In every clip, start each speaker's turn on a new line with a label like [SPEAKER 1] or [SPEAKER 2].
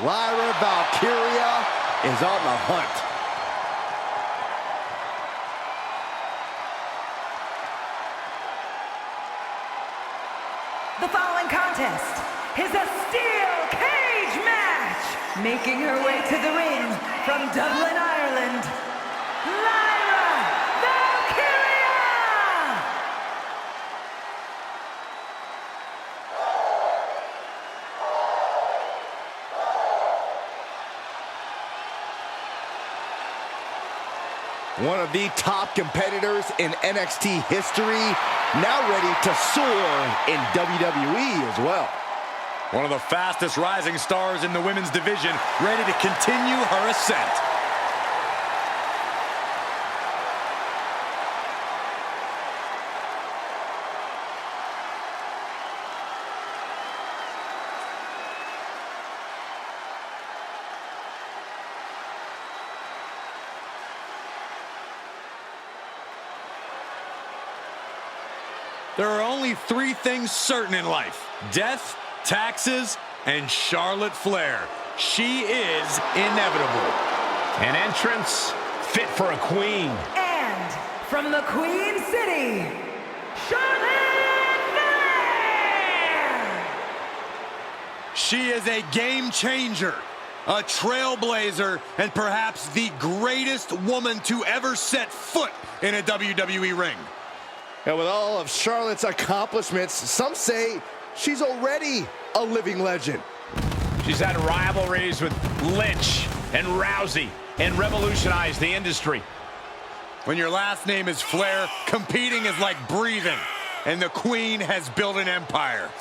[SPEAKER 1] Lyra Valkyria is on the hunt.
[SPEAKER 2] The following contest is a steel cage match. Making her way to the ring from Dublin, Ireland, Lyra Valkyria!
[SPEAKER 1] One of the top competitors in NXT history, now ready to soar in WWE as well.
[SPEAKER 3] One of the fastest rising stars in the women's division, ready to continue her ascent. There are only three things certain in life: death, taxes, and Charlotte Flair. She is inevitable.
[SPEAKER 4] An entrance fit for a queen.
[SPEAKER 2] And from the Queen City, Charlotte Flair!
[SPEAKER 3] She is a game changer, a trailblazer, and perhaps the greatest woman to ever set foot in a WWE ring.
[SPEAKER 1] And with all of Charlotte's accomplishments, some say she's already a living legend.
[SPEAKER 4] She's had rivalries with Lynch and Rousey and revolutionized the industry.
[SPEAKER 3] When your last name is Flair, competing is like breathing, and the Queen has built an empire.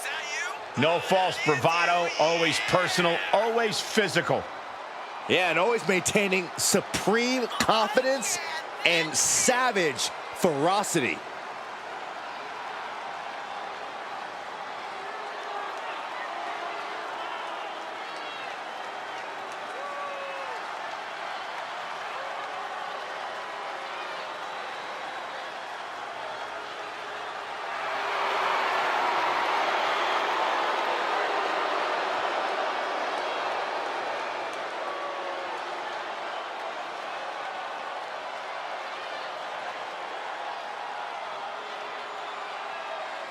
[SPEAKER 4] No false bravado, always personal, always physical.
[SPEAKER 1] Yeah, and always maintaining supreme confidence and savage ferocity.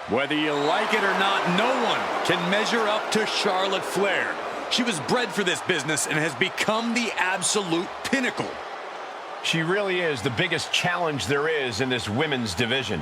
[SPEAKER 3] Whether you like it or not, no one can measure up to Charlotte Flair. She was bred for this business and has become the absolute pinnacle.
[SPEAKER 4] She really is the biggest challenge there is in this women's division.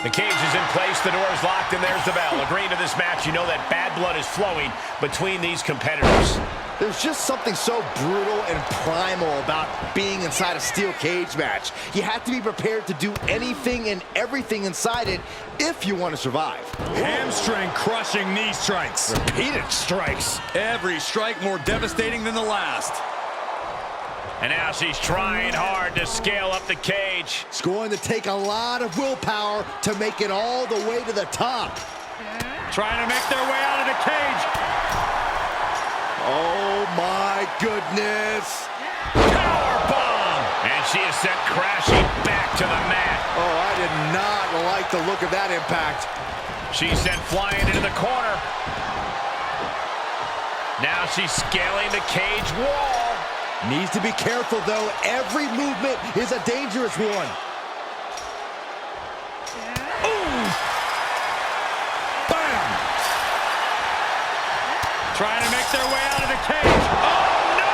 [SPEAKER 4] The cage is in place, the door is locked, and there's the bell. Agreeing to this match, you know that bad blood is flowing between these competitors.
[SPEAKER 1] There's just something so brutal and primal about being inside a steel cage match. You have to be prepared to do anything and everything inside it if you want to survive.
[SPEAKER 3] Hamstring crushing knee strikes.
[SPEAKER 1] Repeated strikes.
[SPEAKER 3] Every strike more devastating than the last.
[SPEAKER 4] And now she's trying hard to scale up the cage.
[SPEAKER 1] It's going to take a lot of willpower to make it all the way to the top.
[SPEAKER 3] Trying to make their way out of the cage.
[SPEAKER 1] Oh my goodness.
[SPEAKER 4] Powerbomb! And she is sent crashing back to the mat.
[SPEAKER 1] Oh, I did not like the look of that impact.
[SPEAKER 4] She's sent flying into the corner. Now she's scaling the cage wall.
[SPEAKER 1] Needs to be careful, though. Every movement is a dangerous one.
[SPEAKER 3] Ooh! Bam! Trying to make their way out of the cage. Oh, no!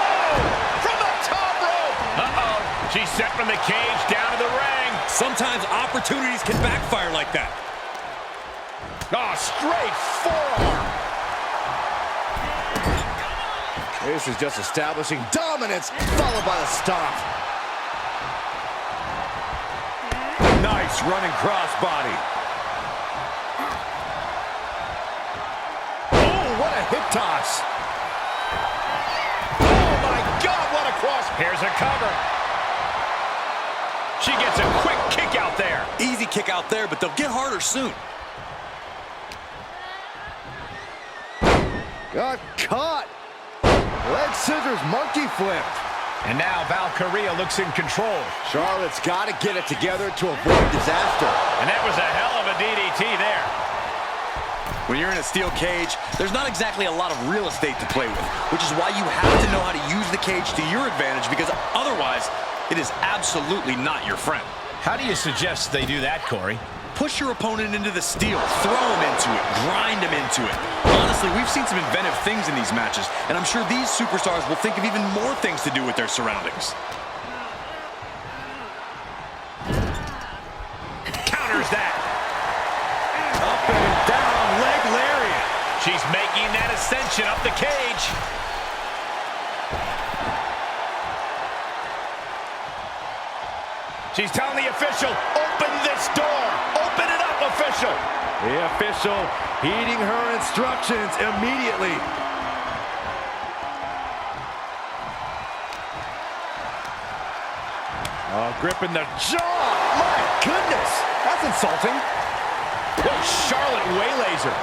[SPEAKER 3] From the top rope!
[SPEAKER 4] Uh-oh. She's sent from the cage down to the ring.
[SPEAKER 3] Sometimes opportunities can backfire like that.
[SPEAKER 4] Oh, straight forearm.
[SPEAKER 1] This is just establishing dominance, followed by the stomp.
[SPEAKER 3] Nice running crossbody.
[SPEAKER 1] Oh, what a hip toss.
[SPEAKER 4] Oh, my God, what a cross. Here's a cover. She gets a quick kick out there.
[SPEAKER 3] Easy kick out there, but they'll get harder soon.
[SPEAKER 1] Got caught. Leg scissors monkey flip.
[SPEAKER 4] And now Valkyria looks in control.
[SPEAKER 1] Charlotte's got to get it together to avoid disaster.
[SPEAKER 4] And that was a hell of a DDT there.
[SPEAKER 3] When you're in a steel cage, there's not exactly a lot of real estate to play with, which is why you have to know how to use the cage to your advantage, because otherwise, it is absolutely not your friend.
[SPEAKER 4] How do you suggest they do that, Corey?
[SPEAKER 3] Push your opponent into the steel, throw him into it, grind him into it. Honestly, we've seen some inventive things in these matches, and I'm sure these superstars will think of even more things to do with their surroundings.
[SPEAKER 4] Counters that.
[SPEAKER 3] Up and down, leg lariat.
[SPEAKER 4] She's making that ascension up the cage. She's telling the official, open this door. Open it up, official.
[SPEAKER 1] The official heeding her instructions immediately. Gripping the jaw. My goodness, that's insulting.
[SPEAKER 4] Whoa, Charlotte waylays her.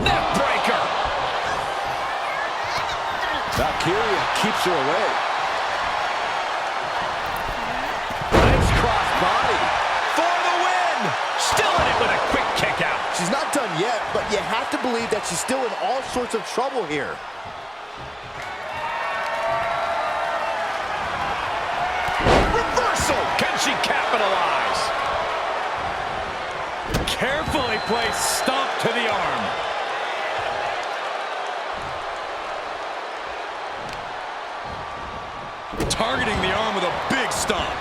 [SPEAKER 4] Neck breaker.
[SPEAKER 1] Valkyria keeps her away. Nice cross body.
[SPEAKER 4] For the win. Still in it with a quick kick out.
[SPEAKER 1] She's not done yet, but you have to believe that she's still in all sorts of trouble here.
[SPEAKER 4] Reversal. Can she capitalize?
[SPEAKER 3] Carefully placed stomp to the arm. Targeting the arm with a big stomp.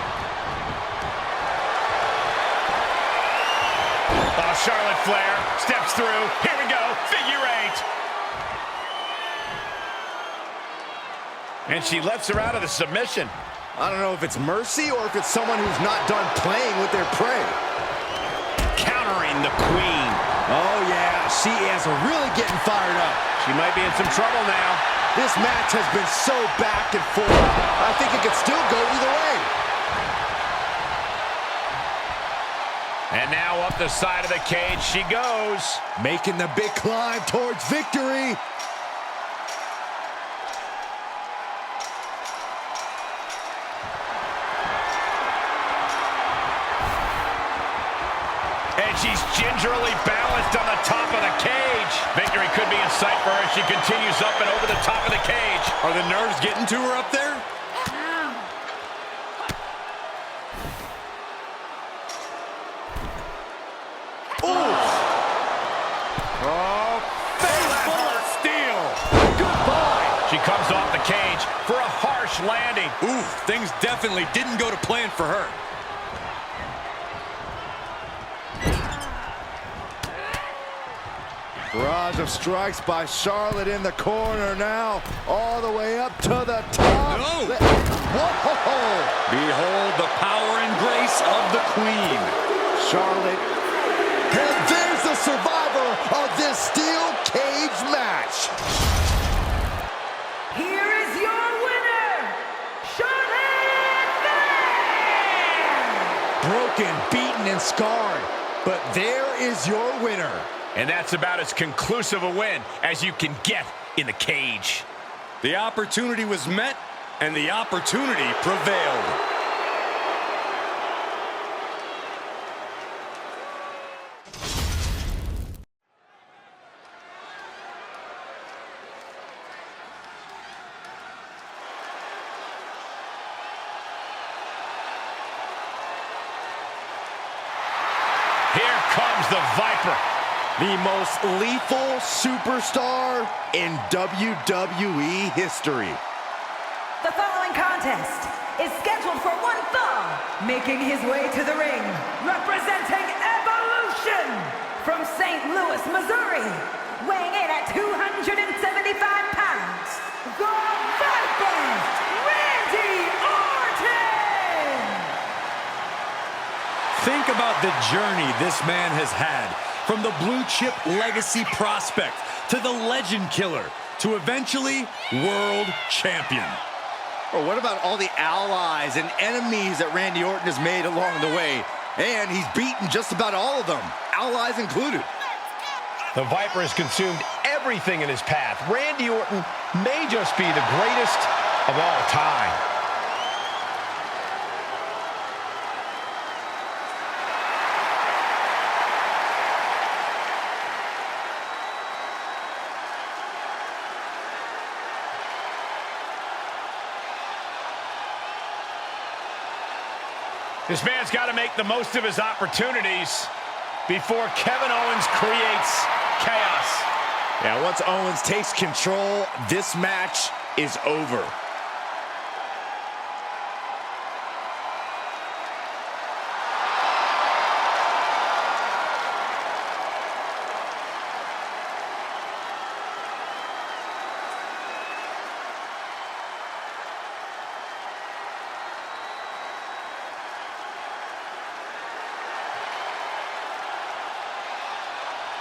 [SPEAKER 4] Oh, Charlotte Flair steps through. Here we go. Figure eight. And she lets her out of the submission.
[SPEAKER 1] I don't know if it's mercy or if it's someone who's not done playing with their prey.
[SPEAKER 4] Countering the queen.
[SPEAKER 1] Oh, yeah, she is really getting fired up.
[SPEAKER 4] She might be in some trouble now.
[SPEAKER 1] This match has been so back and forth. I think it could still go either way.
[SPEAKER 4] And now up the side of the cage she goes.
[SPEAKER 1] Making the big climb towards victory.
[SPEAKER 4] And she's gingerly balanced on the top of the cage. Victory could be in sight for her as she continues up and over the top of the cage.
[SPEAKER 3] Are the nerves getting to her up there?
[SPEAKER 4] She comes off the cage for a harsh landing.
[SPEAKER 3] Ooh, things definitely didn't go to plan for her.
[SPEAKER 1] Barrage of strikes by Charlotte in the corner now. All the way up to the top.
[SPEAKER 3] No!
[SPEAKER 1] Whoa!
[SPEAKER 3] Behold the power and grace of the queen.
[SPEAKER 1] Charlotte. And there's the survivor of this steel cage match.
[SPEAKER 2] Here is your winner, Charlotte Flair!
[SPEAKER 1] Broken, beaten, and scarred. But there is your winner.
[SPEAKER 4] And that's about as conclusive a win as you can get in the cage.
[SPEAKER 3] The opportunity was met, and the opportunity prevailed.
[SPEAKER 4] Here comes the Viper.
[SPEAKER 1] The most lethal superstar in WWE history.
[SPEAKER 2] The following contest is scheduled for one fall. Making his way to the ring, representing Evolution from St. Louis, Missouri. Weighing in at 275 pounds, the Viper, Randy Orton!
[SPEAKER 3] Think about the journey this man has had. From the blue chip legacy prospect to the legend killer to eventually world champion.
[SPEAKER 1] Or what about all the allies and enemies that Randy Orton has made along the way? And he's beaten just about all of them, allies included.
[SPEAKER 4] The Viper has consumed everything in his path. Randy Orton may just be the greatest of all time. This man's got to make the most of his opportunities before Kevin Owens creates chaos.
[SPEAKER 1] Yeah, once Owens takes control, this match is over.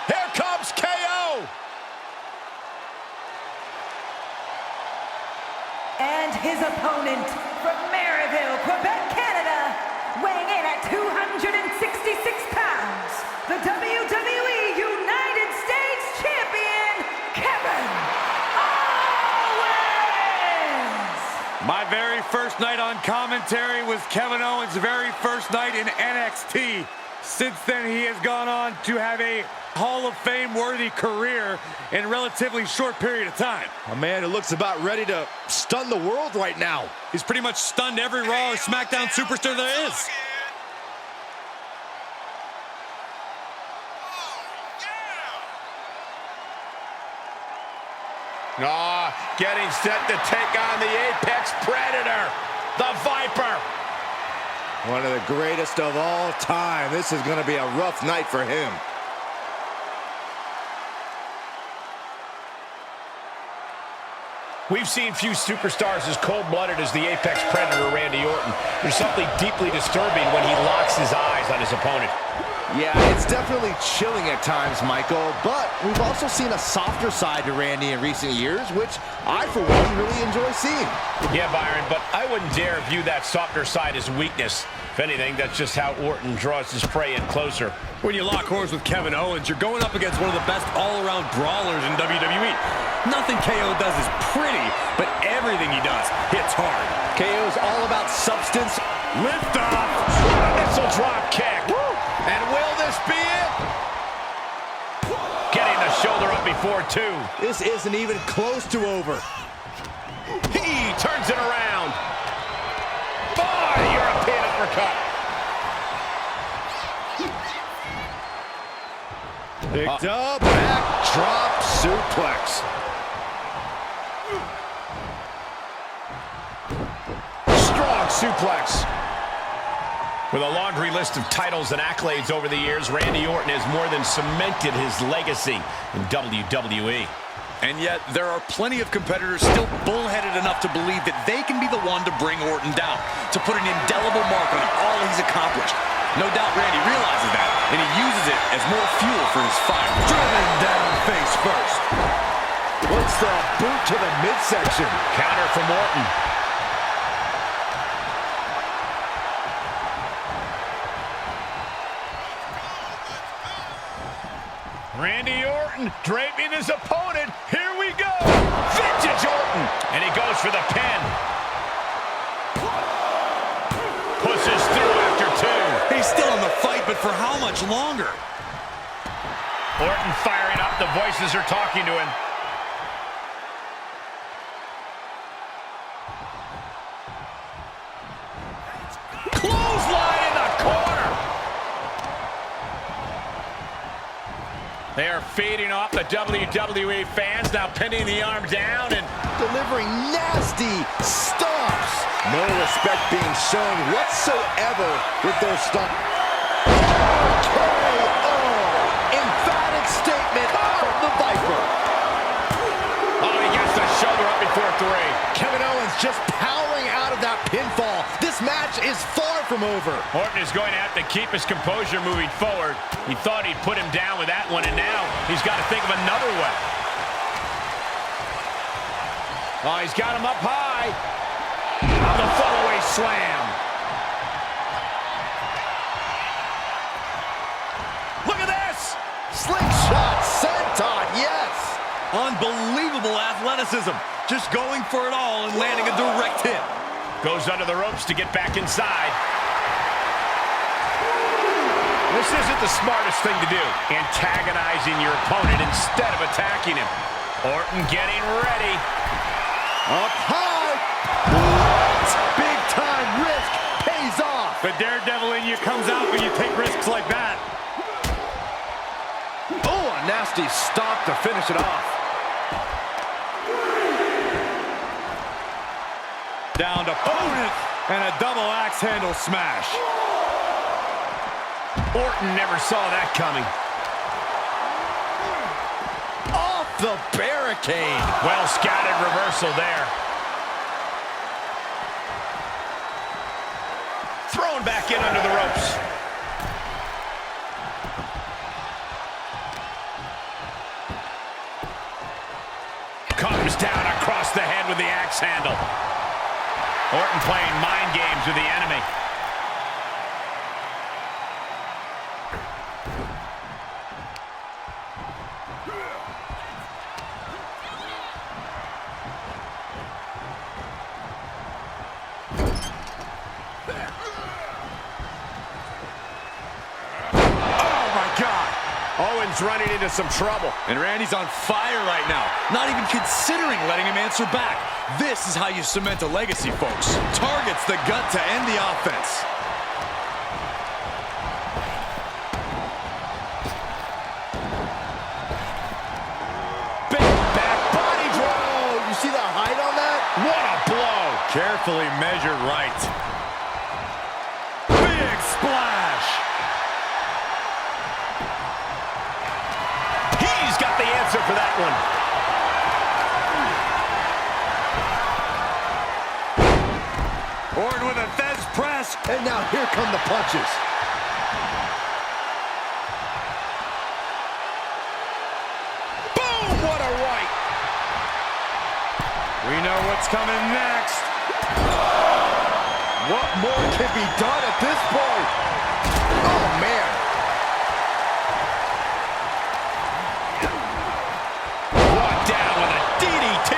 [SPEAKER 4] Here comes KO!
[SPEAKER 2] And his opponent from Maryville, Quebec, Canada, weighing in at 266 pounds, the WWE United States Champion, Kevin Owens!
[SPEAKER 3] My very first night on commentary was Kevin Owens' very first night in NXT. Since then, he has gone on to have a Hall of Fame-worthy career in a relatively short period of time.
[SPEAKER 1] A man who looks about ready to stun the world right now.
[SPEAKER 3] He's pretty much stunned every Raw or SmackDown superstar there is.
[SPEAKER 4] Getting set to take on the Apex Predator, the Viper.
[SPEAKER 1] One of the greatest of all time. This is going to be a rough night for him.
[SPEAKER 4] We've seen few superstars as cold-blooded as the Apex Predator, Randy Orton. There's something deeply disturbing when he locks his eyes on his opponent.
[SPEAKER 1] Yeah, it's definitely chilling at times, Michael, but we've also seen a softer side to Randy in recent years, which I, for one, really enjoy seeing.
[SPEAKER 4] Yeah, Byron, but I wouldn't dare view that softer side as weakness. If anything, that's just how Orton draws his prey in closer.
[SPEAKER 3] When you lock horns with Kevin Owens, you're going up against one of the best all-around brawlers in WWE. Nothing KO does is pretty, but everything he does hits hard.
[SPEAKER 1] KO's all about substance.
[SPEAKER 3] Lift off!
[SPEAKER 4] Missile drop kick. Woo! And will this be it? Getting the shoulder up before two.
[SPEAKER 1] This isn't even close to over.
[SPEAKER 4] He turns it around. Boy, European uppercut.
[SPEAKER 1] Picked up, backdrop suplex.
[SPEAKER 4] Strong suplex. With a laundry list of titles and accolades over the years, Randy Orton has more than cemented his legacy in WWE.
[SPEAKER 3] And yet, there are plenty of competitors still bullheaded enough to believe that they can be the one to bring Orton down, to put an indelible mark on all he's accomplished. No doubt Randy realizes that, and he uses it as more fuel for his fire.
[SPEAKER 1] Driven down face first. What's the boot to the midsection?
[SPEAKER 4] Counter from Orton. Randy Orton draping his opponent. Here we go. Vintage Orton. And he goes for the pin. Pushes through after two.
[SPEAKER 3] He's still in the fight, but for how much longer?
[SPEAKER 4] Orton firing up. The voices are talking to him. Clothesline in the corner. They are feeding off the WWE fans, now pinning the arm down and
[SPEAKER 1] delivering nasty stomps. No respect being shown whatsoever with those stomps. KO! Emphatic statement from the Viper.
[SPEAKER 4] Oh, he gets the shoulder up before three.
[SPEAKER 1] Kevin Owens just powering out of that pinfall. This match is far from over.
[SPEAKER 4] Orton is going to have to keep his composure moving forward. He thought he'd put him down with that one, and now he's got to think of another way. Oh, he's got him up high. On the fallaway slam. Look at this.
[SPEAKER 1] Slingshot senton, yes.
[SPEAKER 3] Unbelievable athleticism. Just going for it all and landing a direct hit.
[SPEAKER 4] Goes under the ropes to get back inside. This isn't the smartest thing to do, antagonizing your opponent instead of attacking him. Orton getting ready.
[SPEAKER 1] Up high. What? Big time risk pays off.
[SPEAKER 3] The daredevil in you comes out when you take risks like that.
[SPEAKER 1] Oh, a nasty stop to finish it off.
[SPEAKER 3] Down to opponent and a double axe handle smash.
[SPEAKER 4] Orton never saw that coming.
[SPEAKER 1] Off the barricade.
[SPEAKER 4] Well scattered reversal there. Thrown back in under the ropes. Comes down across the head with the axe handle. Orton playing mind games with the enemy. Owens running into some trouble.
[SPEAKER 3] And Randy's on fire right now, not even considering letting him answer back. This is how you cement a legacy, folks. Targets the gut to end the offense.
[SPEAKER 1] Big back body drop. You see the height on that?
[SPEAKER 4] What a blow.
[SPEAKER 3] Carefully measured right. Big splash.
[SPEAKER 4] He's got the answer for that one.
[SPEAKER 3] Orton with a Fez press.
[SPEAKER 1] And now here come the punches.
[SPEAKER 4] Boom, what a right.
[SPEAKER 3] We know what's coming next.
[SPEAKER 1] What more can be done at this point? Oh, man.
[SPEAKER 4] Brought down with a DDT.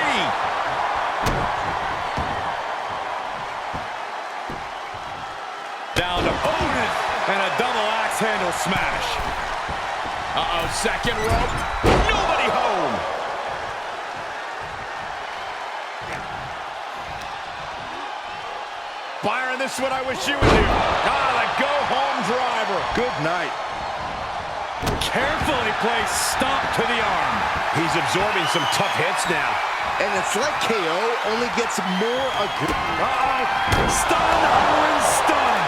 [SPEAKER 3] Down to opponent and a double axe handle smash.
[SPEAKER 4] Uh-oh, second rope. Nobody home. Byron, this is what I wish you would do. Ah, the go-home driver.
[SPEAKER 1] Good night.
[SPEAKER 3] Carefully placed stomp to the arm.
[SPEAKER 4] He's absorbing some tough hits now.
[SPEAKER 1] And it's like KO only gets more aggressive.
[SPEAKER 3] Uh-oh. Stun, Owens stun.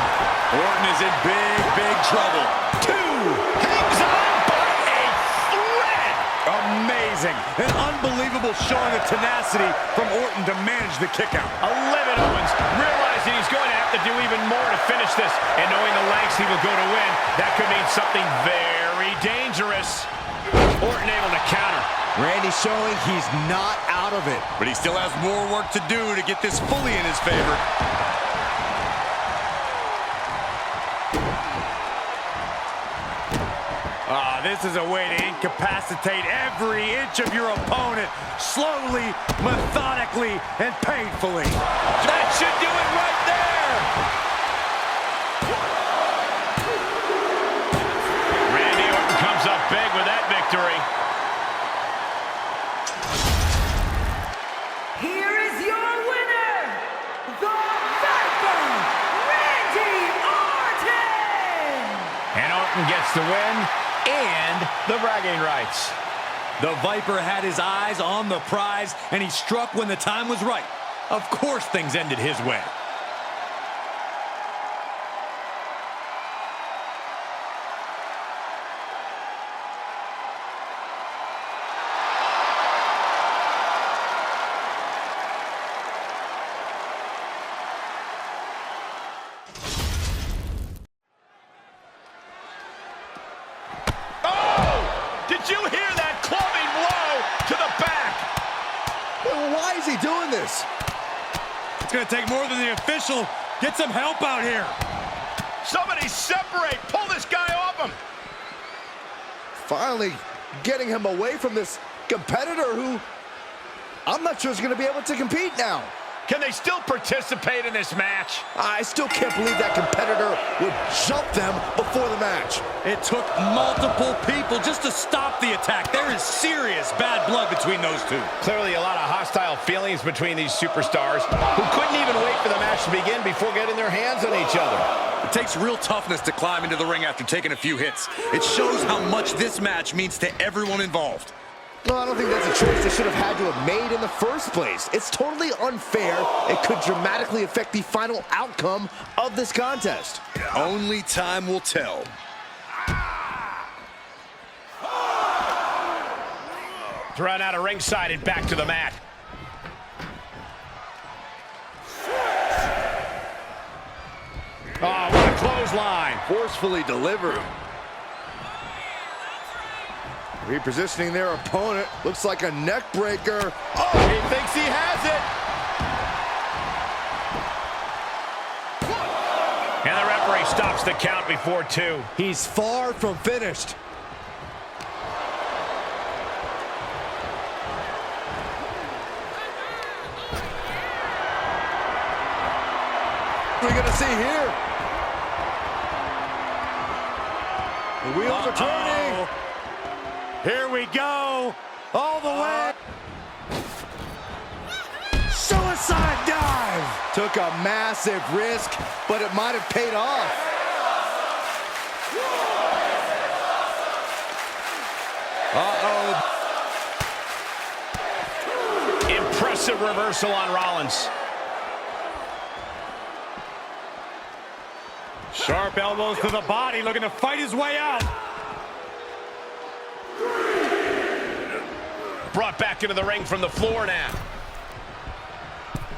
[SPEAKER 3] Orton is in big, big trouble.
[SPEAKER 4] Two. Hangs on by a thread.
[SPEAKER 3] Amazing. An unbelievable showing of tenacity from Orton to manage the kickout.
[SPEAKER 4] 11 Owens, realizing he's going to have to do even more to finish this, and knowing the lengths he will go to win, that could mean something very dangerous. Orton able to counter.
[SPEAKER 1] Randy showing he's not out of it.
[SPEAKER 3] But he still has more work to do to get this fully in his favor. This is a way to incapacitate every inch of your opponent, slowly, methodically, and painfully.
[SPEAKER 4] That should do it right there. Randy Orton comes up big with that victory.
[SPEAKER 2] Here is your winner, the Viper, Randy Orton!
[SPEAKER 4] And Orton gets the win and the bragging rights.
[SPEAKER 3] The Viper had his eyes on the prize, and he struck when the time was right. Of course things ended his way.
[SPEAKER 4] Did you hear that clubbing blow to the back?
[SPEAKER 1] Why is he doing this?
[SPEAKER 3] It's going to take more than the official. Get some help out here.
[SPEAKER 4] Somebody separate. Pull this guy off him.
[SPEAKER 1] Finally getting him away from this competitor who I'm not sure is going to be able to compete now.
[SPEAKER 4] Can they still participate in this match?
[SPEAKER 1] I still can't believe that competitor would jump them before the match.
[SPEAKER 3] It took multiple people just to stop the attack. There is serious bad blood between those two.
[SPEAKER 4] Clearly a lot of hostile feelings between these superstars who couldn't even wait for the match to begin before getting their hands on each other.
[SPEAKER 3] It takes real toughness to climb into the ring after taking a few hits. It shows how much this match means to everyone involved.
[SPEAKER 1] No, I don't think that's a choice they should have had to have made in the first place. It's totally unfair. It could dramatically affect the final outcome of this contest.
[SPEAKER 3] Only time will tell.
[SPEAKER 4] Thrown out of ringside and back to the mat. Oh, what a clothesline.
[SPEAKER 1] Forcefully delivered. Repositioning their opponent. Looks like a neck breaker.
[SPEAKER 4] Oh, he thinks he has it. And the referee stops the count before 2.
[SPEAKER 1] He's far from finished. What are we going to see here? The wheels are turning. Here we go. All the way. Suicide dive. Took a massive risk, but it might have paid off.
[SPEAKER 4] Impressive reversal on Rollins.
[SPEAKER 3] Sharp elbows to the body, looking to fight his way out.
[SPEAKER 4] Brought back into the ring from the floor now.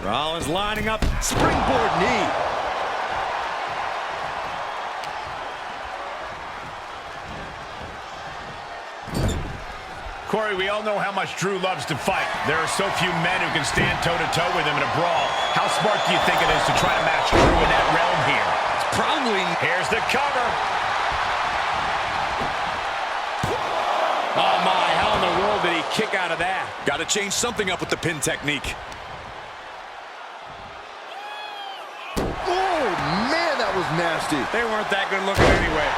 [SPEAKER 3] Rollins lining up.
[SPEAKER 1] Springboard knee.
[SPEAKER 4] Corey, we all know how much Drew loves to fight. There are so few men who can stand toe-to-toe with him in a brawl. How smart do you think it is to try to match Drew in that realm here?
[SPEAKER 3] It's probably...
[SPEAKER 4] Here's the cover. Oh, my. How in the world did he kick out of that?
[SPEAKER 3] Got to change something up with the pin technique.
[SPEAKER 1] Oh, man, that was nasty.
[SPEAKER 3] They weren't that good looking anyway.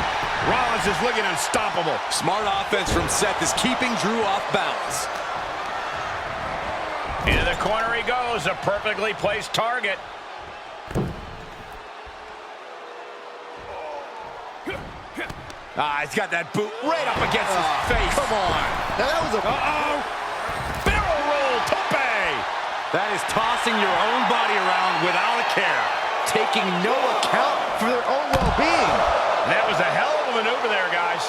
[SPEAKER 4] Rollins is looking unstoppable.
[SPEAKER 3] Smart offense from Seth is keeping Drew off balance.
[SPEAKER 4] Into the corner he goes, a perfectly placed target. He's got that boot right up against his face.
[SPEAKER 1] Come on. Now that was a...
[SPEAKER 4] Barrel roll tope.
[SPEAKER 3] That is tossing your own body around without a care.
[SPEAKER 1] Taking no account for their own well-being.
[SPEAKER 4] That was a hell of a maneuver there, guys.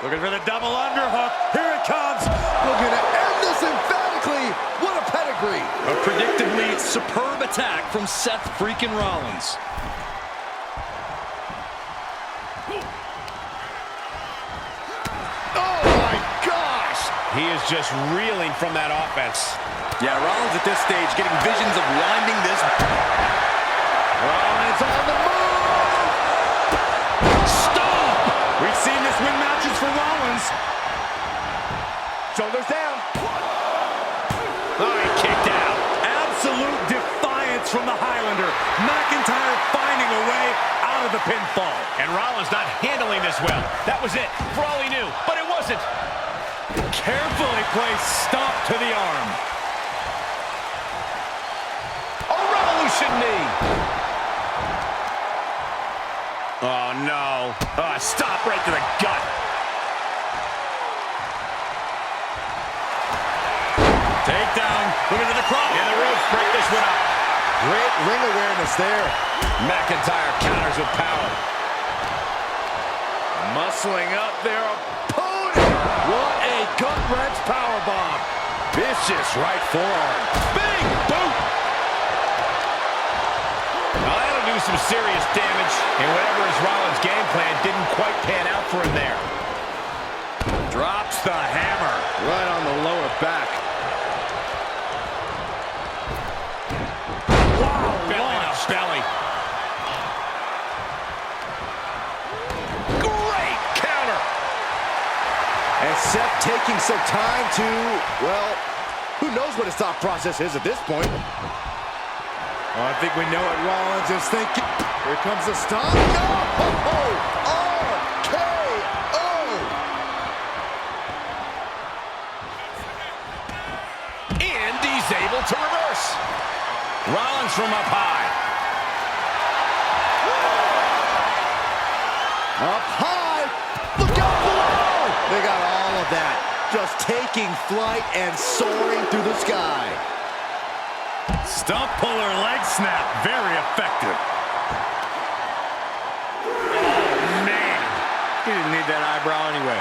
[SPEAKER 3] Looking for the double underhook. Here it comes.
[SPEAKER 1] We're going to end this emphatically. What a pedigree.
[SPEAKER 3] A predictably superb attack from Seth freaking Rollins.
[SPEAKER 1] Oh, my gosh.
[SPEAKER 4] He is just reeling from that offense.
[SPEAKER 3] Yeah, Rollins at this stage getting visions of winding this.
[SPEAKER 1] Rollins on the move.
[SPEAKER 3] Stop! We've seen this win matches for Rollins.
[SPEAKER 1] Shoulders down.
[SPEAKER 4] Oh, he kicked out.
[SPEAKER 3] Absolute defiance from the Highlander. McIntyre finding a way out of the pinfall.
[SPEAKER 4] And Rollins not handling this well. That was it, for all he knew, but it wasn't.
[SPEAKER 3] Carefully placed stomp to the arm.
[SPEAKER 4] A revolution knee. Oh, no. Stop right to the gut.
[SPEAKER 3] Takedown. Looking to the cross.
[SPEAKER 4] And the ropes break this one up.
[SPEAKER 1] Great ring awareness there.
[SPEAKER 4] McIntyre counters with power.
[SPEAKER 1] Muscling up their opponent. What a gut-wrench powerbomb. Vicious right forearm.
[SPEAKER 3] Big boot.
[SPEAKER 4] Well, that'll do some serious damage. And whatever his Rollins game plan didn't quite pan out for him there.
[SPEAKER 3] Drops the hammer.
[SPEAKER 1] Right on the lower back.
[SPEAKER 4] Belly. Great counter.
[SPEAKER 1] Seth taking some time to, well, who knows what his thought process is at this point. Oh, I think we know what Rollins is thinking. Here comes the stomp. No! RKO!
[SPEAKER 4] And he's able to reverse. Rollins from up high.
[SPEAKER 1] Up high. Look out below. They got all of that. Just taking flight and soaring through the sky.
[SPEAKER 3] Stump puller leg snap. Very effective. Oh, man. He didn't need that eyebrow anyway.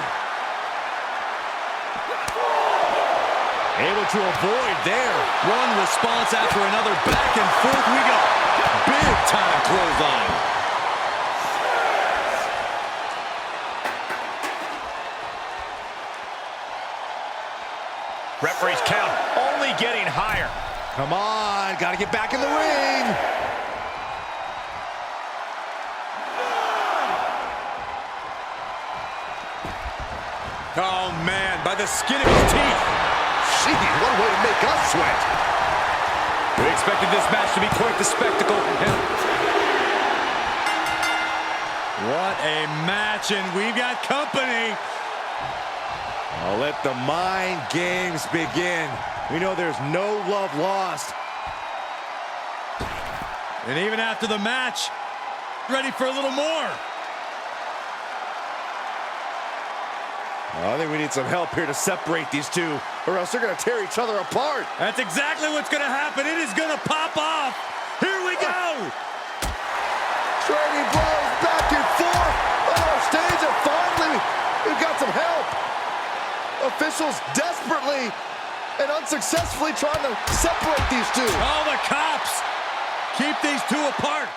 [SPEAKER 1] Able to avoid there.
[SPEAKER 3] One response after another. Back and forth we go. Big time clothesline.
[SPEAKER 4] Referee's count only getting higher.
[SPEAKER 1] Come on, gotta get back in the ring.
[SPEAKER 3] Oh, man, by the skin of his teeth.
[SPEAKER 1] Gee, what a way to make us sweat.
[SPEAKER 3] We expected this match to be quite the spectacle. What a match, and we've got company.
[SPEAKER 1] I'll let the mind games begin. We know there's no love lost.
[SPEAKER 3] And even after the match, ready for a little more.
[SPEAKER 1] I think we need some help here to separate these two, or else they're going to tear each other apart.
[SPEAKER 3] That's exactly what's going to happen. It is going to pop off. Here we go.
[SPEAKER 1] Trading blows back and forth on our stage, and finally, we've got some help. Officials desperately and unsuccessfully trying to separate these two.
[SPEAKER 3] Oh, the cops. Keep these two apart.